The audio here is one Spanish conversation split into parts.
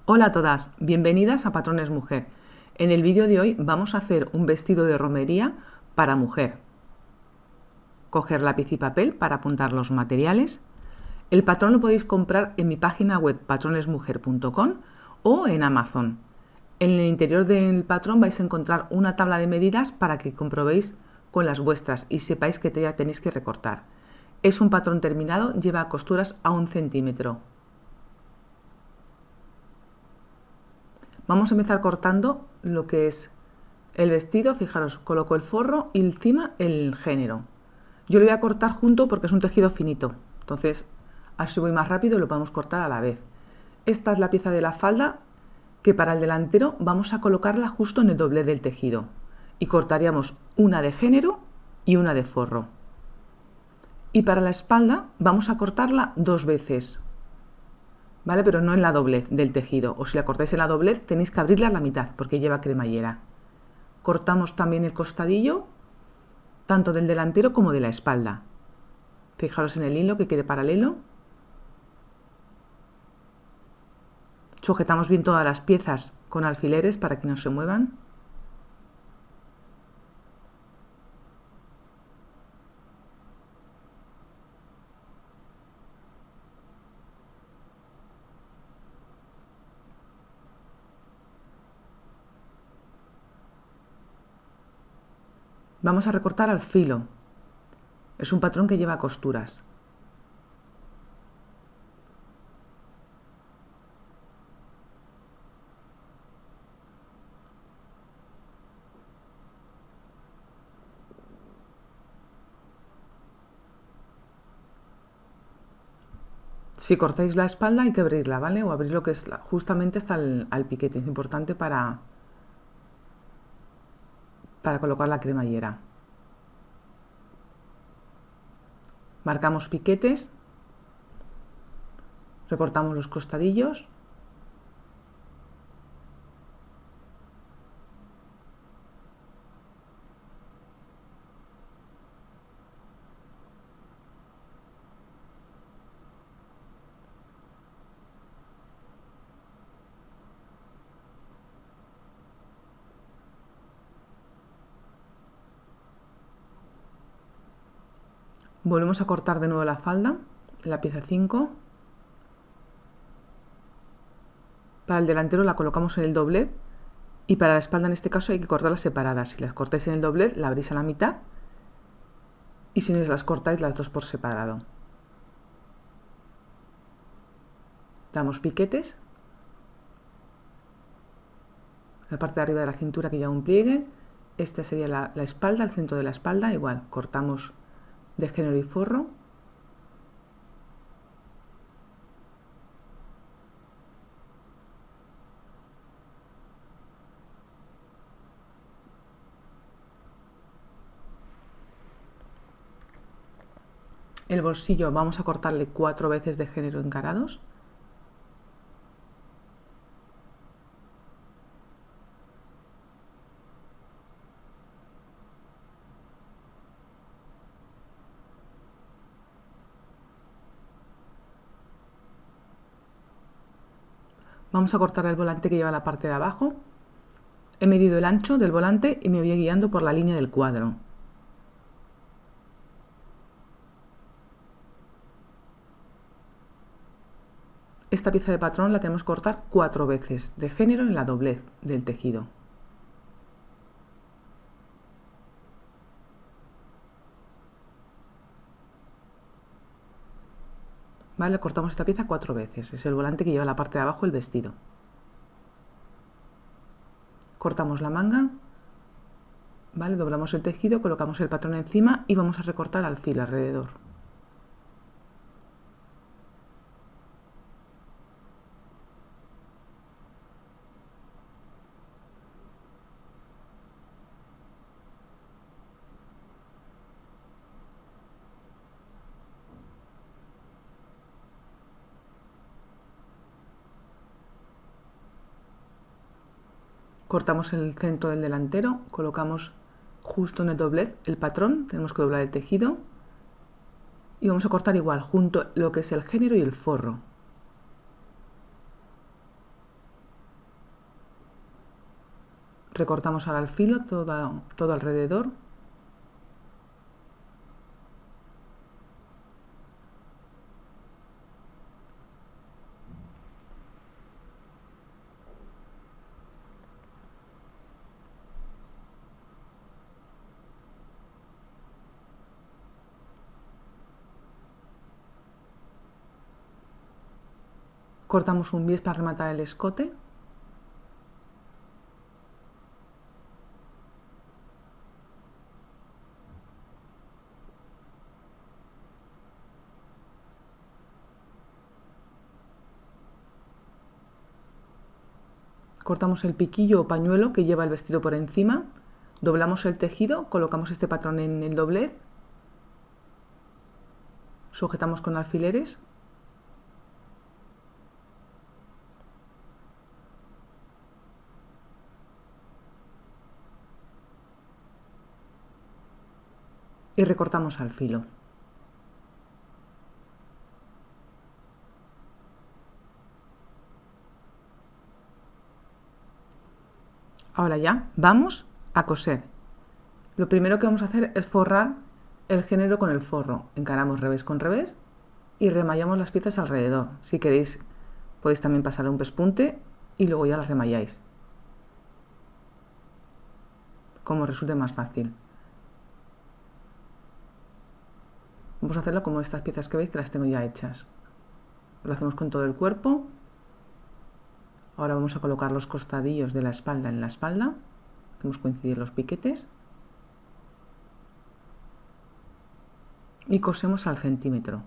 Hola a todas, bienvenidas a Patrones Mujer. En el vídeo de hoy vamos a hacer un vestido de romería para mujer. Coger lápiz y papel para apuntar los materiales. El patrón lo podéis comprar en mi página web patronesmujer.com o en Amazon. En el interior del patrón vais a encontrar una tabla de medidas para que comprobéis con las vuestras y sepáis que ya tenéis que recortar. Es un patrón terminado, lleva costuras a 1 centímetro. Vamos a empezar cortando lo que es el vestido. Fijaros, coloco el forro y encima el género. Yo lo voy a cortar junto porque es un tejido finito, entonces así voy más rápido y lo podemos cortar a la vez. Esta es la pieza de la falda que para el delantero vamos a colocarla justo en el doblez del tejido y cortaríamos una de género y una de forro. Y para la espalda vamos a cortarla 2 veces. ¿Vale? Pero no en la doblez del tejido, o si la cortáis en la doblez tenéis que abrirla a la mitad porque lleva cremallera. Cortamos también el costadillo, tanto del delantero como de la espalda. Fijaros en el hilo que quede paralelo. Sujetamos bien todas las piezas con alfileres para que no se muevan. Vamos a recortar al filo. Es un patrón que lleva costuras. Si cortáis la espalda hay que abrirla, ¿vale? O abrir lo que es justamente hasta al piquete. Es importante para colocar la cremallera. Marcamos piquetes, recortamos los costadillos. Volvemos a cortar de nuevo la falda, la pieza 5. Para el delantero la colocamos en el doblez y para la espalda en este caso hay que cortarlas separadas. Si las cortáis en el doblez la abrís a la mitad y si no las cortáis las dos por separado. Damos piquetes. La parte de arriba de la cintura que lleva un pliegue. Esta sería la espalda, el centro de la espalda. Igual cortamos de género y forro. El bolsillo vamos a cortarle 4 veces de género encarados. Vamos a cortar el volante que lleva la parte de abajo. He medido el ancho del volante y me voy guiando por la línea del cuadro. Esta pieza de patrón la tenemos que cortar 4 veces de género en la doblez del tejido. ¿Vale? Cortamos esta pieza 4 veces. Es el volante que lleva la parte de abajo el vestido. Cortamos la manga. ¿Vale? Doblamos el tejido, colocamos el patrón encima y vamos a recortar al filo alrededor. Cortamos el centro del delantero, colocamos justo en el doblez el patrón, tenemos que doblar el tejido y vamos a cortar igual junto lo que es el género y el forro. Recortamos ahora el filo todo alrededor. Cortamos un bies para rematar el escote. Cortamos el piquillo o pañuelo que lleva el vestido por encima. Doblamos el tejido, colocamos este patrón en el doblez. Sujetamos con alfileres. Y recortamos al filo. Ahora ya vamos a coser. Lo primero que vamos a hacer es forrar el género con el forro. Encaramos revés con revés y remallamos las piezas alrededor. Si queréis podéis también pasarle un pespunte y luego ya las remalláis, como resulte más fácil. Vamos a hacerlo como estas piezas que veis que las tengo ya hechas. Lo hacemos con todo el cuerpo. Ahora vamos a colocar los costadillos de la espalda en la espalda. Hacemos coincidir los piquetes. Y cosemos al centímetro.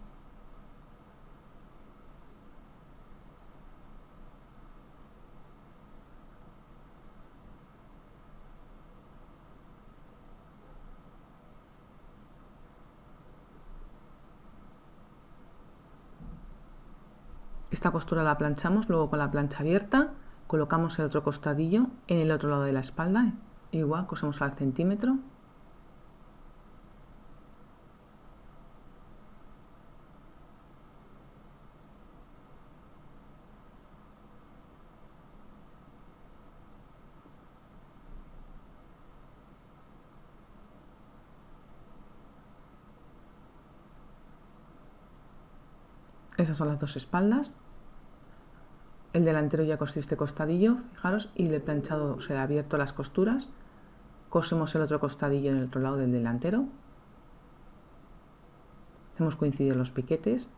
Esta costura la planchamos, luego con la plancha abierta colocamos el otro costadillo en el otro lado de la espalda, igual cosemos al centímetro. Esas son las dos espaldas. El delantero ya cosí este costadillo, fijaros, y le he planchado, o sea, he abierto las costuras. Cosemos el otro costadillo en el otro lado del delantero. Hacemos coincidir los piquetes.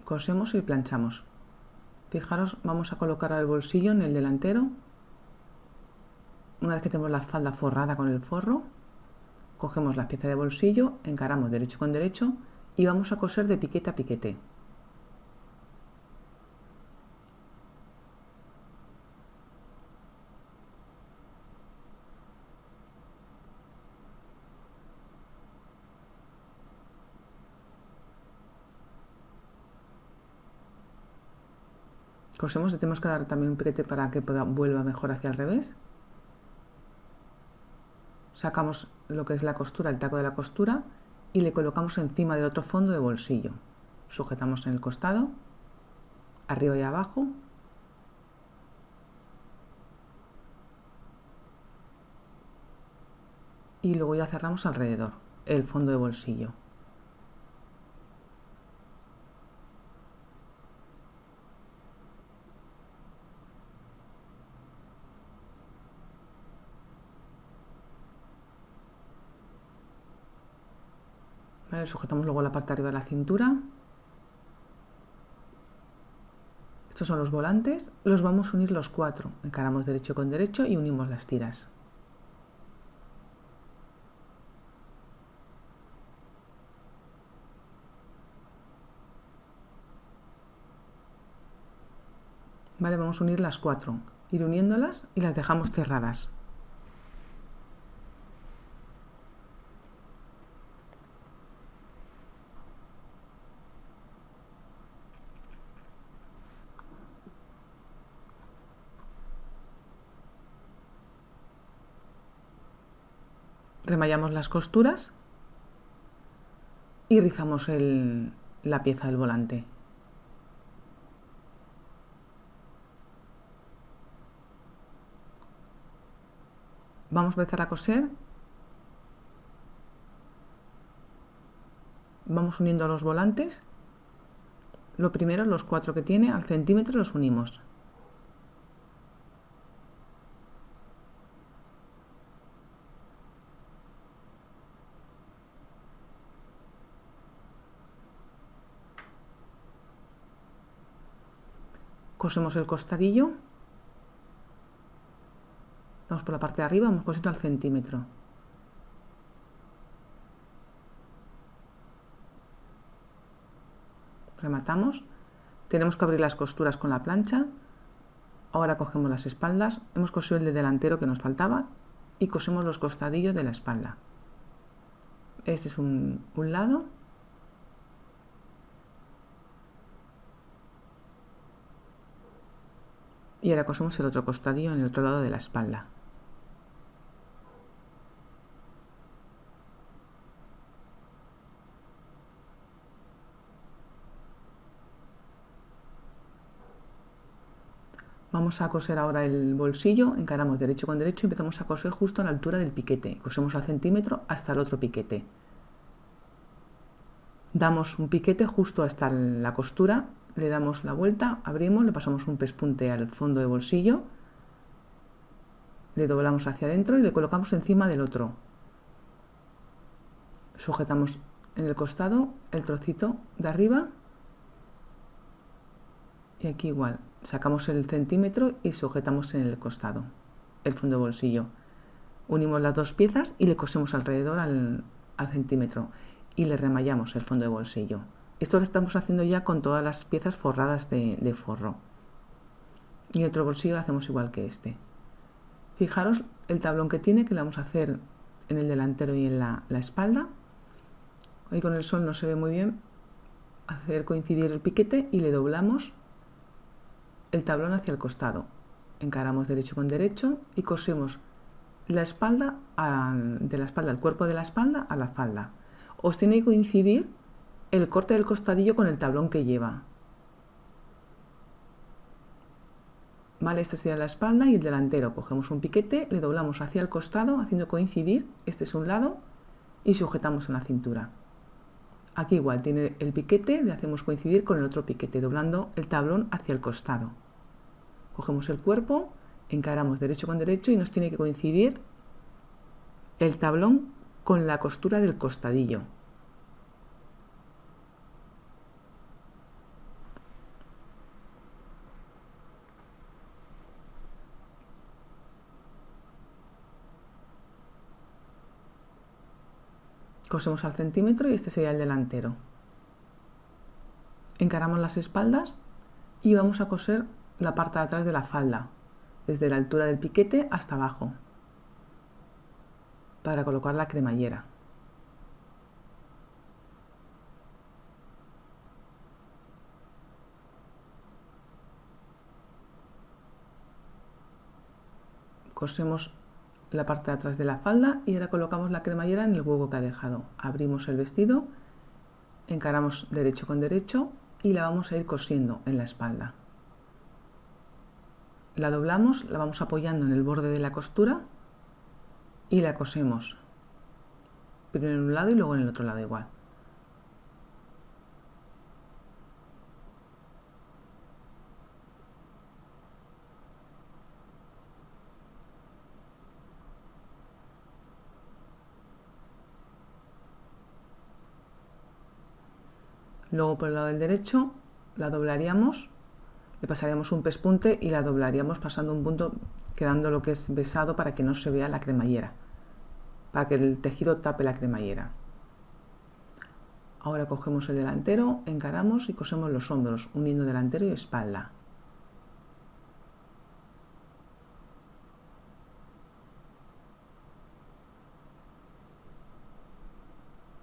Cosemos y planchamos. Fijaros, vamos a colocar el bolsillo en el delantero. Una vez que tenemos la falda forrada con el forro, cogemos la pieza de bolsillo, encaramos derecho con derecho y vamos a coser de piquete a piquete. Cosemos, le tenemos que dar también un piquete para que vuelva mejor hacia el revés. Sacamos lo que es la costura, el taco de la costura, y le colocamos encima del otro fondo de bolsillo. Sujetamos en el costado, arriba y abajo. Y luego ya cerramos alrededor el fondo de bolsillo. ¿Vale? Sujetamos luego la parte de arriba de la cintura. Estos son los volantes, los vamos a unir los cuatro. Encaramos derecho con derecho y unimos las tiras. Vale, vamos a unir las cuatro, ir uniéndolas y las dejamos cerradas. remallamos las costuras y rizamos la pieza del volante. Vamos a empezar a coser. Vamos uniendo los volantes. Lo primero, los 4 que tiene al centímetro los unimos. Cosemos el costadillo. Vamos por la parte de arriba, vamos cosiendo al centímetro. Rematamos. Tenemos que abrir las costuras con la plancha. Ahora cogemos las espaldas. Hemos cosido el de delantero que nos faltaba y cosemos los costadillos de la espalda. Este es un lado. Y ahora cosemos el otro costadillo en el otro lado de la espalda. Vamos a coser ahora el bolsillo, encaramos derecho con derecho y empezamos a coser justo a la altura del piquete. Cosemos al centímetro hasta el otro piquete. Damos un piquete justo hasta la costura, le damos la vuelta, abrimos, le pasamos un pespunte al fondo de bolsillo, le doblamos hacia adentro y le colocamos encima del otro. Sujetamos en el costado el trocito de arriba y aquí igual. Sacamos el centímetro y sujetamos en el costado, el fondo de bolsillo. Unimos las dos piezas y le cosemos alrededor al centímetro y le remallamos el fondo de bolsillo. Esto lo estamos haciendo ya con todas las piezas forradas de forro. Y otro bolsillo lo hacemos igual que este. Fijaros el tablón que tiene, que le vamos a hacer en el delantero y en la espalda. Ahí con el sol no se ve muy bien. Hacer coincidir el piquete y le doblamos el tablón hacia el costado. Encaramos derecho con derecho y cosemos la espalda de la espalda, el cuerpo de la espalda a la falda. Os tiene que coincidir el corte del costadillo con el tablón que lleva. Vale, esta sería la espalda y el delantero. Cogemos un piquete, le doblamos hacia el costado, haciendo coincidir, este es un lado, y sujetamos en la cintura. Aquí igual tiene el piquete, le hacemos coincidir con el otro piquete, doblando el tablón hacia el costado. Cogemos el cuerpo, encaramos derecho con derecho y nos tiene que coincidir el tablón con la costura del costadillo. Cosemos al centímetro y este sería el delantero. Encaramos las espaldas y vamos a coser la parte de atrás de la falda, desde la altura del piquete hasta abajo, para colocar la cremallera. Cosemos la parte de atrás de la falda y ahora colocamos la cremallera en el hueco que ha dejado. Abrimos el vestido, encaramos derecho con derecho y la vamos a ir cosiendo en la espalda. La doblamos, la vamos apoyando en el borde de la costura y la cosemos. Primero en un lado y luego en el otro lado igual. Luego por el lado del derecho la doblaríamos, le pasaríamos un pespunte y la doblaríamos pasando un punto, quedando lo que es besado para que no se vea la cremallera, para que el tejido tape la cremallera. Ahora cogemos el delantero, encaramos y cosemos los hombros, uniendo delantero y espalda.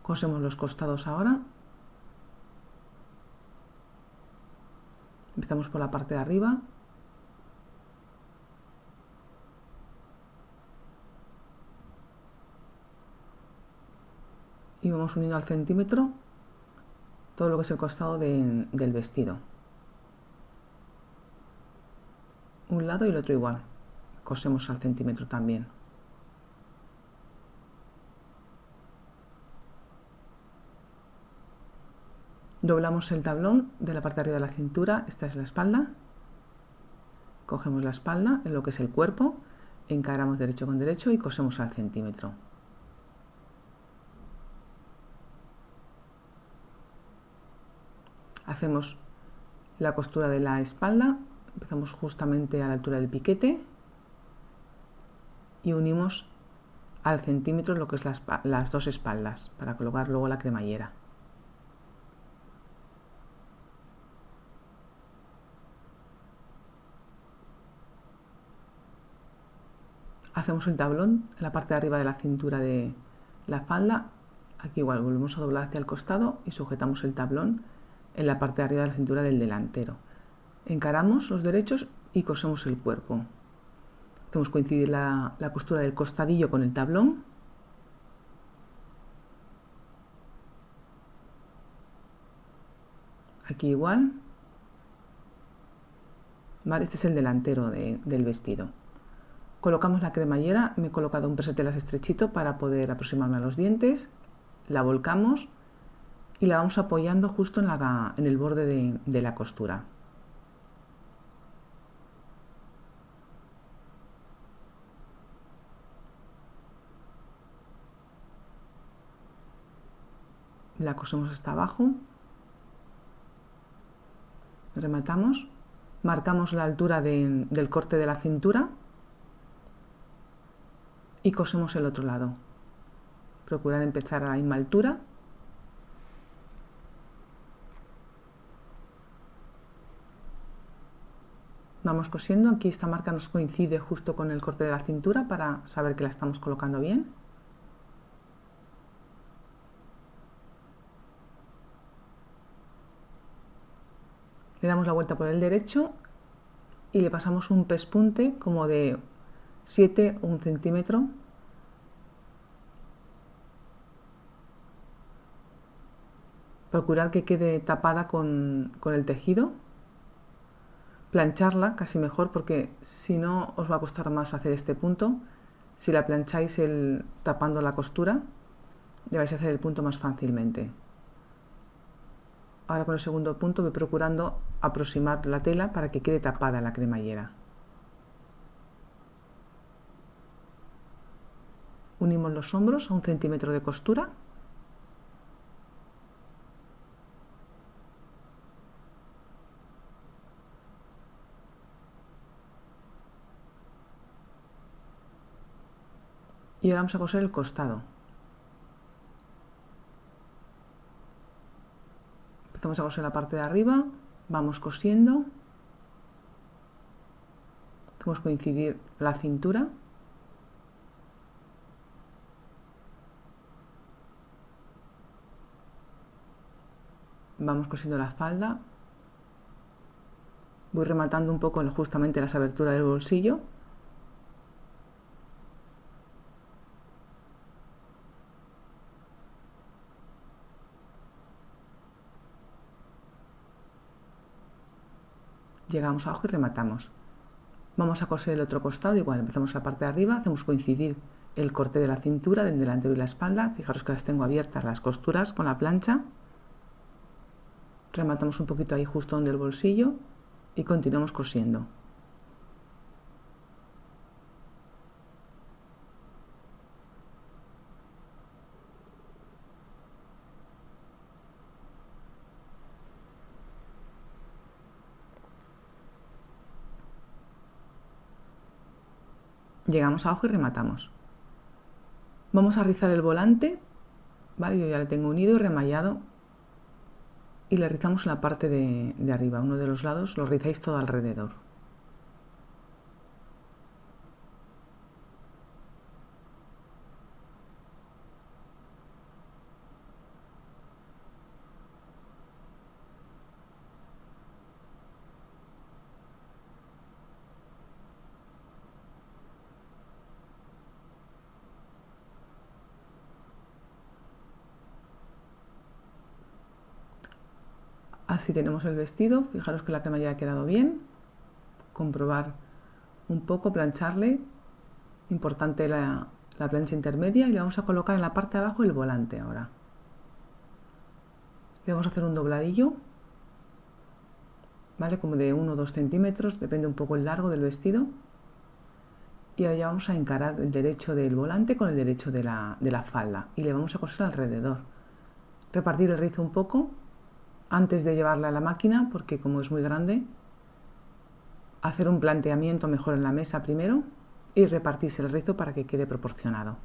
Cosemos los costados ahora. Empezamos por la parte de arriba. y vamos uniendo al centímetro todo lo que es el costado del vestido. Un lado y el otro igual. Cosemos al centímetro también. Doblamos el tablón de la parte de arriba de la cintura, esta es la espalda. Cogemos la espalda en lo que es el cuerpo, encaramos derecho con derecho y cosemos al centímetro. Hacemos la costura de la espalda, empezamos justamente a la altura del piquete y unimos al centímetro lo que es las dos espaldas para colocar luego la cremallera. Hacemos el tablón en la parte de arriba de la cintura de la falda. Aquí igual volvemos a doblar hacia el costado y sujetamos el tablón en la parte de arriba de la cintura del delantero. Encaramos los derechos y cosemos el cuerpo. Hacemos coincidir la costura del costadillo con el tablón. Aquí igual. Vale, este es el delantero del vestido. Colocamos la cremallera, me he colocado un presetelas estrechito para poder aproximarme a los dientes, la volcamos y la vamos apoyando justo en el borde de la costura. La cosemos hasta abajo, rematamos, marcamos la altura del corte de la cintura y cosemos el otro lado. Procurar empezar a la misma altura. Vamos cosiendo, aquí esta marca nos coincide justo con el corte de la cintura para saber que la estamos colocando bien. Le damos la vuelta por el derecho y le pasamos un pespunte como de 7 o 1 centímetro. Procurar que quede tapada con el tejido. Plancharla casi mejor porque si no os va a costar más hacer este punto. Si la plancháis tapando la costura, ya vais a hacer el punto más fácilmente. Ahora con el segundo punto voy procurando aproximar la tela para que quede tapada la cremallera. Unimos los hombros a 1 centímetro de costura. Y ahora vamos a coser el costado. Empezamos a coser la parte de arriba, vamos cosiendo. Hacemos coincidir la cintura. Vamos cosiendo la falda. Voy rematando un poco justamente las aberturas del bolsillo. Llegamos abajo y rematamos. Vamos a coser el otro costado, igual empezamos la parte de arriba, hacemos coincidir el corte de la cintura, del delantero y la espalda. Fijaros que las tengo abiertas las costuras con la plancha. Rematamos un poquito ahí justo donde el bolsillo y continuamos cosiendo. Llegamos abajo y rematamos. Vamos a rizar el volante, ¿vale? Yo ya le tengo unido y remallado y le rizamos en la parte de arriba, uno de los lados, lo rizáis todo alrededor. Así tenemos el vestido. Fijaros que la cremallera ha quedado bien. Comprobar un poco, plancharle. Importante la plancha intermedia, y le vamos a colocar en la parte de abajo el volante ahora. Le vamos a hacer un dobladillo, ¿vale? Como de 1 o 2 centímetros, depende un poco el largo del vestido. Y ahora ya vamos a encarar el derecho del volante con el derecho de la falda, y le vamos a coser alrededor. Repartir el rizo un poco antes de llevarla a la máquina, porque como es muy grande, hacer un planteamiento mejor en la mesa primero y repartirse el rizo para que quede proporcionado.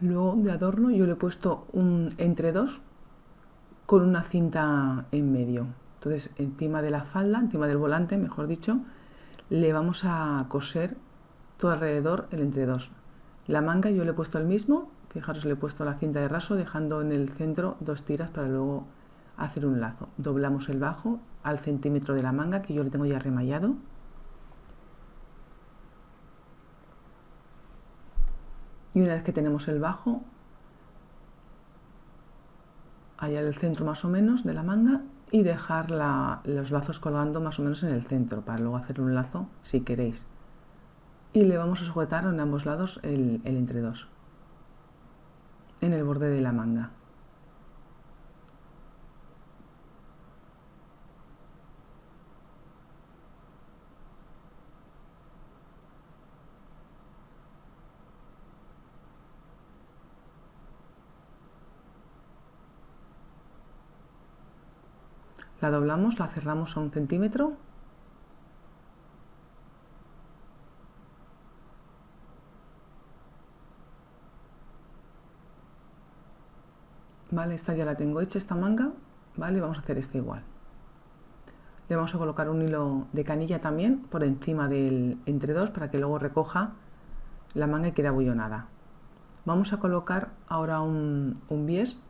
Luego de adorno yo le he puesto un entre dos con una cinta en medio. Entonces encima de la falda, encima del volante, mejor dicho, le vamos a coser todo alrededor el entre dos. La manga yo le he puesto el mismo, fijaros, le he puesto la cinta de raso dejando en el centro 2 tiras para luego hacer un lazo. Doblamos el bajo al centímetro de la manga, que yo le tengo ya remallado. Y una vez que tenemos el bajo, allá en el centro más o menos de la manga, y dejar los lazos colgando más o menos en el centro para luego hacer un lazo si queréis. Y le vamos a sujetar en ambos lados el entre dos en el borde de la manga. La doblamos, la cerramos a 1 centímetro. Vale, esta ya la tengo hecha, esta manga. Vale, vamos a hacer esta igual. Le vamos a colocar un hilo de canilla también por encima del entre dos para que luego recoja la manga y quede abullonada. Vamos a colocar ahora un bies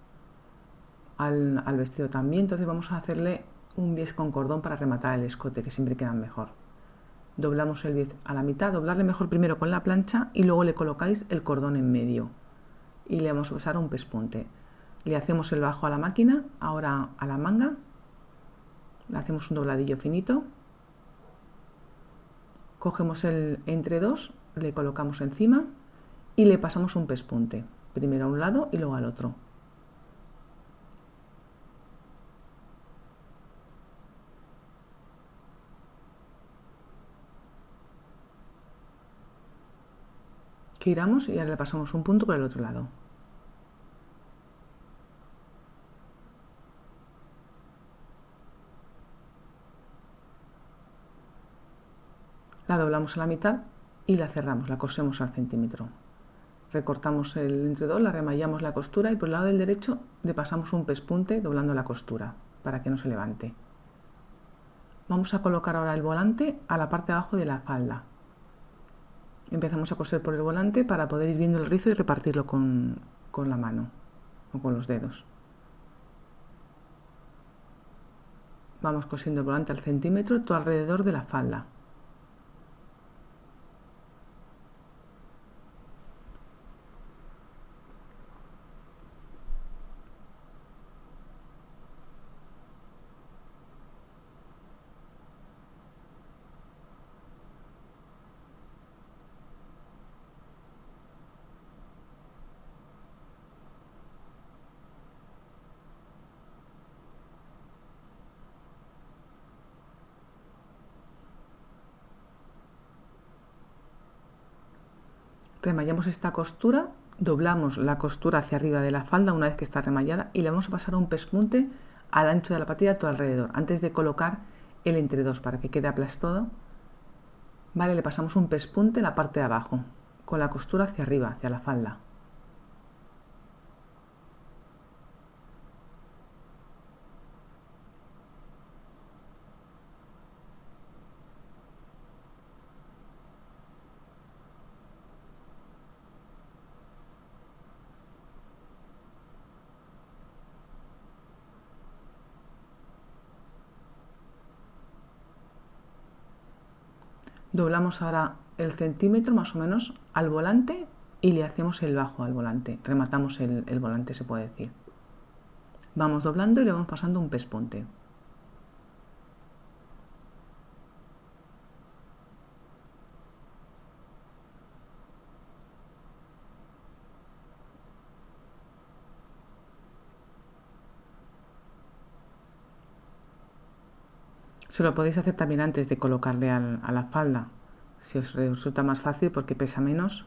al vestido también, entonces vamos a hacerle un bies con cordón para rematar el escote, que siempre quedan mejor. Doblamos el bies a la mitad, doblarle mejor primero con la plancha y luego le colocáis el cordón en medio y le vamos a usar un pespunte. Le hacemos el bajo a la máquina, ahora a la manga, le hacemos un dobladillo finito, cogemos el entre dos, le colocamos encima y le pasamos un pespunte, primero a un lado y luego al otro. Giramos y ahora le pasamos un punto por el otro lado. La doblamos a la mitad y la cerramos, la cosemos al centímetro. Recortamos el entre dos, la remallamos la costura y por el lado del derecho le pasamos un pespunte doblando la costura para que no se levante. Vamos a colocar ahora el volante a la parte de abajo de la falda. Empezamos a coser por el volante para poder ir viendo el rizo y repartirlo con la mano o con los dedos. Vamos cosiendo el volante al centímetro todo alrededor de la falda. Remallamos esta costura, doblamos la costura hacia arriba de la falda una vez que está remallada y le vamos a pasar un pespunte al ancho de la patilla todo alrededor, antes de colocar el entre dos para que quede aplastado. Vale, le pasamos un pespunte en la parte de abajo, con la costura hacia arriba, hacia la falda. Doblamos ahora el centímetro más o menos al volante y le hacemos el bajo al volante. Rematamos el volante, se puede decir. Vamos doblando y le vamos pasando un pespunte. Se lo podéis hacer también antes de colocarle a la falda, si os resulta más fácil porque pesa menos.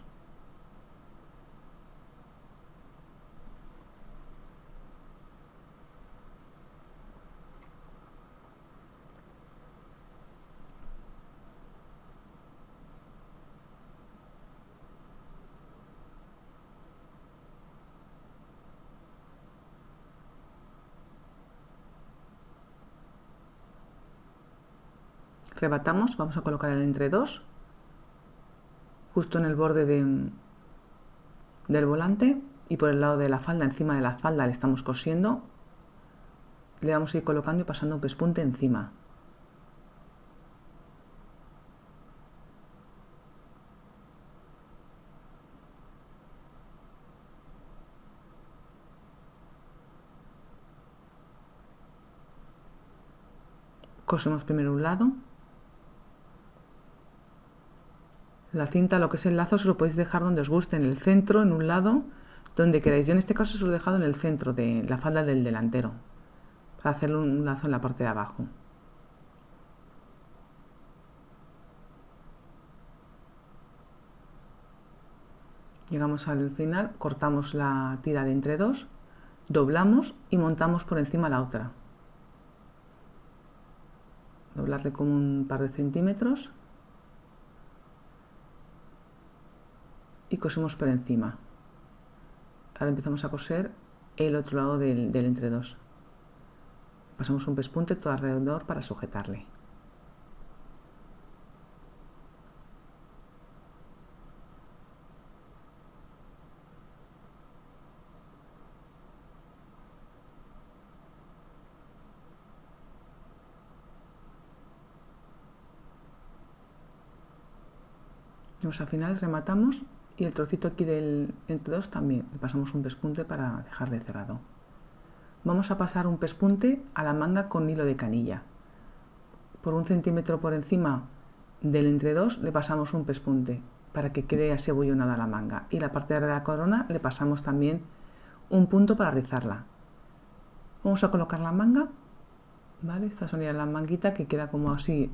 Rebatamos, vamos a colocar el entre dos, justo en el borde del volante y por el lado de la falda, encima de la falda le estamos cosiendo. Le vamos a ir colocando y pasando un pespunte encima. Cosemos primero un lado. La cinta, lo que es el lazo, se lo podéis dejar donde os guste, en el centro, en un lado, donde queráis. Yo en este caso se lo he dejado en el centro de la falda del delantero, para hacerle un lazo en la parte de abajo. Llegamos al final, cortamos la tira de entre dos, doblamos y montamos por encima la otra. Doblarle como un par de centímetros y cosemos por encima. Ahora empezamos a coser el otro lado del entre dos. Pasamos un pespunte todo alrededor para sujetarle. Al final rematamos y el trocito aquí del entre dos también le pasamos un pespunte para dejarle cerrado. Vamos a pasar un pespunte a la manga con hilo de canilla. Por 1 centímetro por encima del entre dos le pasamos un pespunte para que quede así abullonada la manga, y la parte de la corona le pasamos también un punto para rizarla. Vamos a colocar la manga, ¿vale? Esta sería la manguita que queda como así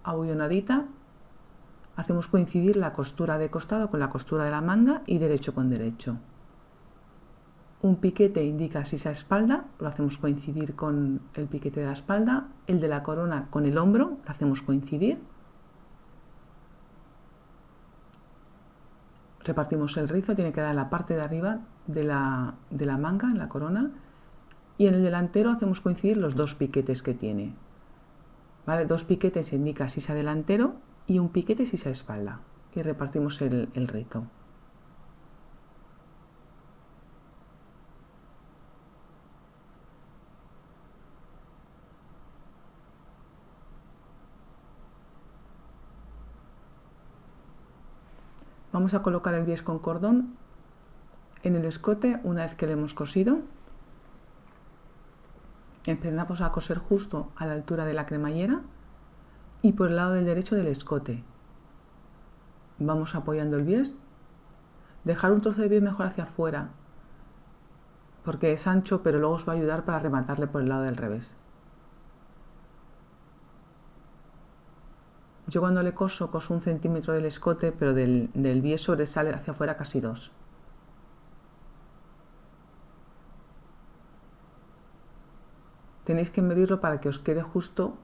abullonadita. Hacemos coincidir la costura de costado con la costura de la manga y derecho con derecho. Un piquete indica sisa espalda, lo hacemos coincidir con el piquete de la espalda. El de la corona con el hombro, lo hacemos coincidir. Repartimos el rizo, tiene que dar en la parte de arriba de la manga, en la corona. Y en el delantero hacemos coincidir los dos piquetes que tiene. ¿Vale? 2 piquetes indica sisa delantero y un piquete sisa espalda. Y repartimos el rizo. Vamos a colocar el bies con cordón en el escote una vez que lo hemos cosido. Empezamos a coser justo a la altura de la cremallera y por el lado del derecho del escote. Vamos apoyando el bies. Dejar un trozo de bies mejor hacia afuera, porque es ancho, pero luego os va a ayudar para rematarle por el lado del revés. Yo cuando le coso 1 centímetro del escote, pero del bies sobresale hacia afuera casi 2. Tenéis que medirlo para que os quede justo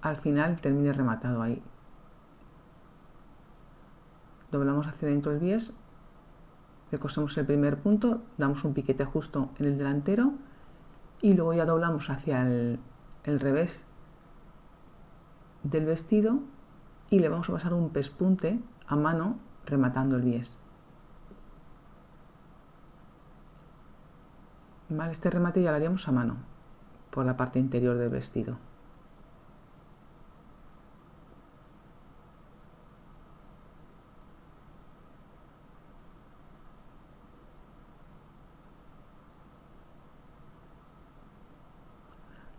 al final, termine rematado ahí. Doblamos hacia dentro el bies, le cosemos el primer punto, damos un piquete justo en el delantero y luego ya doblamos hacia el revés del vestido y le vamos a pasar un pespunte a mano rematando el bies. Vale, este remate ya lo haríamos a mano por la parte interior del vestido.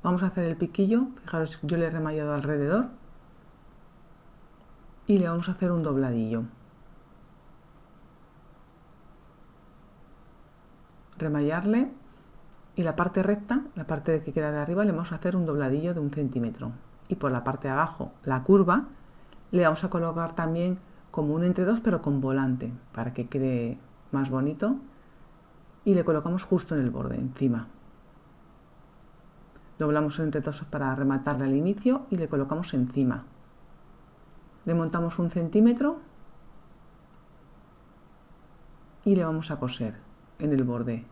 Vamos a hacer el piquillo, fijaros, yo le he remallado alrededor y le vamos a hacer un dobladillo. Remallarle y la parte recta, la parte que queda de arriba, le vamos a hacer un dobladillo de 1 centímetro. Y por la parte de abajo, la curva, le vamos a colocar también como un entre dos, pero con volante, para que quede más bonito. Y le colocamos justo en el borde, encima. Doblamos el entre dos para rematarle al inicio y le colocamos encima. Le montamos 1 centímetro y le vamos a coser en el borde.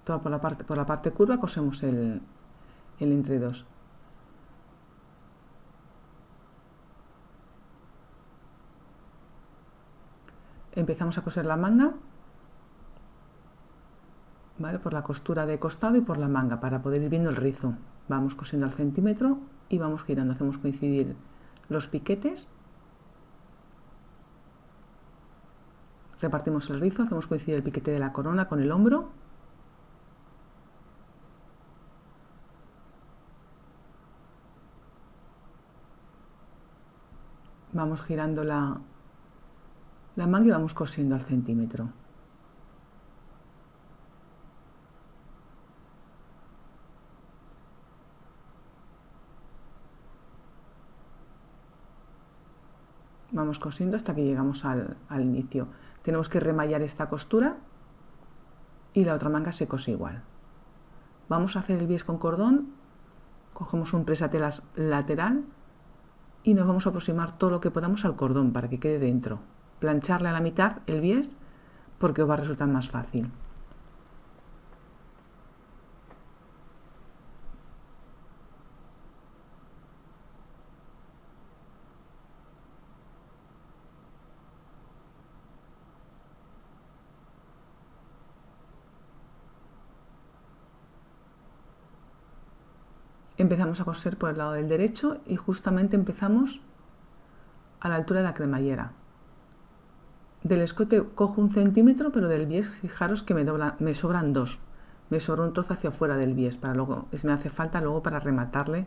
Toda por la parte curva cosemos el entre dos. Empezamos a coser la manga, ¿vale? Por la costura de costado y por la manga para poder ir viendo el rizo. Vamos cosiendo al centímetro y vamos girando, hacemos coincidir los piquetes, repartimos el rizo, hacemos coincidir el piquete de la corona con el hombro. Vamos girando la manga y vamos cosiendo al centímetro. Vamos cosiendo hasta que llegamos al inicio. Tenemos que remallar esta costura y la otra manga se cose igual. Vamos a hacer el bies con cordón, cogemos un presatelas lateral y nos vamos a aproximar todo lo que podamos al cordón para que quede dentro. Plancharle a la mitad el bies porque os va a resultar más fácil. Empezamos a coser por el lado del derecho y justamente empezamos a la altura de la cremallera. Del escote cojo 1 centímetro, pero del bies fijaros que me sobran 2. Me sobra un trozo hacia afuera del bies, para luego, me hace falta luego para rematarle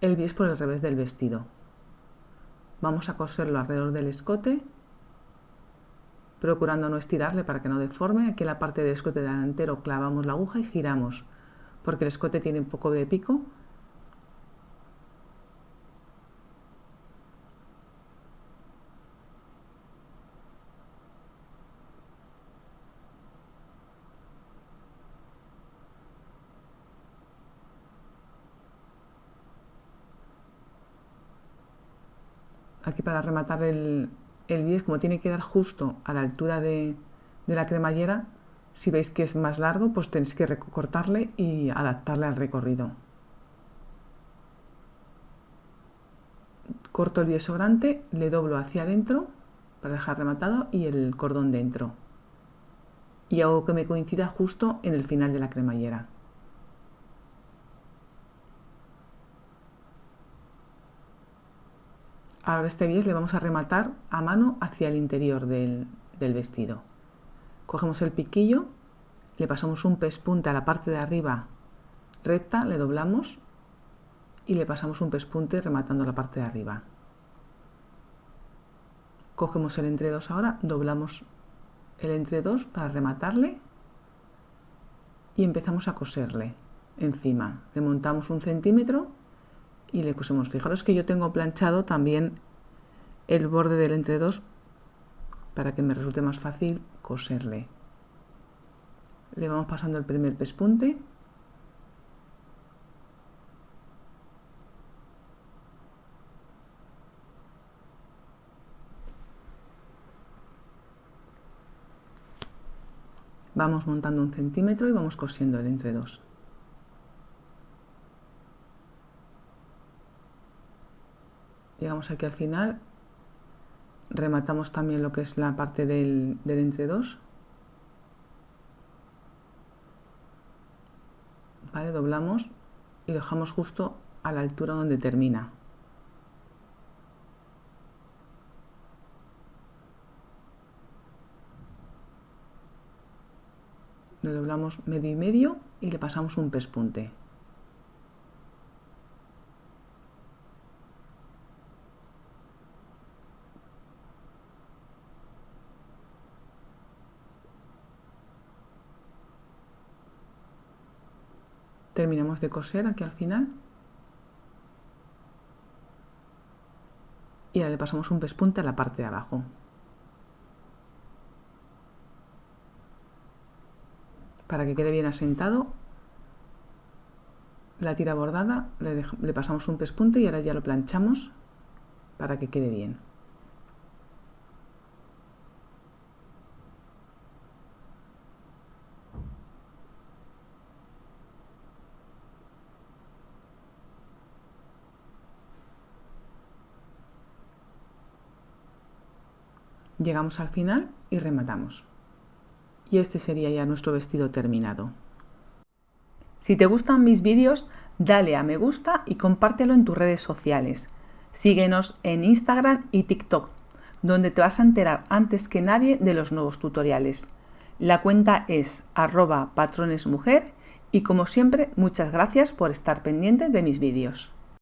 el bies por el revés del vestido. Vamos a coserlo alrededor del escote, procurando no estirarle para que no deforme. Aquí en la parte del escote delantero clavamos la aguja y giramos, porque el escote tiene un poco de pico. Aquí para rematar el bies, como tiene que dar justo a la altura de la cremallera, si veis que es más largo, pues tenéis que recortarle y adaptarle al recorrido. Corto el bies sobrante, le doblo hacia adentro para dejar rematado y el cordón dentro. Y hago que me coincida justo en el final de la cremallera. Ahora este bies le vamos a rematar a mano hacia el interior del vestido. Cogemos el piquillo, le pasamos un pespunte a la parte de arriba recta, le doblamos y le pasamos un pespunte rematando la parte de arriba. Cogemos el entre dos ahora, doblamos el entre dos para rematarle y empezamos a coserle encima. Le montamos 1 centímetro y le cosemos. Fijaros que yo tengo planchado también el borde del entre dos para que me resulte más fácil coserle. Le vamos pasando el primer pespunte. Vamos montando 1 centímetro y vamos cosiendo el entre dos. Llegamos aquí al final, rematamos también lo que es la parte del entre dos. ¿Vale? Doblamos y dejamos justo a la altura donde termina. le doblamos medio y medio y le pasamos un pespunte. Terminamos de coser aquí al final y ahora le pasamos un pespunte a la parte de abajo. Para que quede bien asentado la tira bordada, le pasamos un pespunte y ahora ya lo planchamos para que quede bien. Llegamos al final y rematamos. Y este sería ya nuestro vestido terminado. Si te gustan mis vídeos, dale a me gusta y compártelo en tus redes sociales. Síguenos en Instagram y TikTok, donde te vas a enterar antes que nadie de los nuevos tutoriales. La cuenta es @patronesmujer y como siempre, muchas gracias por estar pendiente de mis vídeos.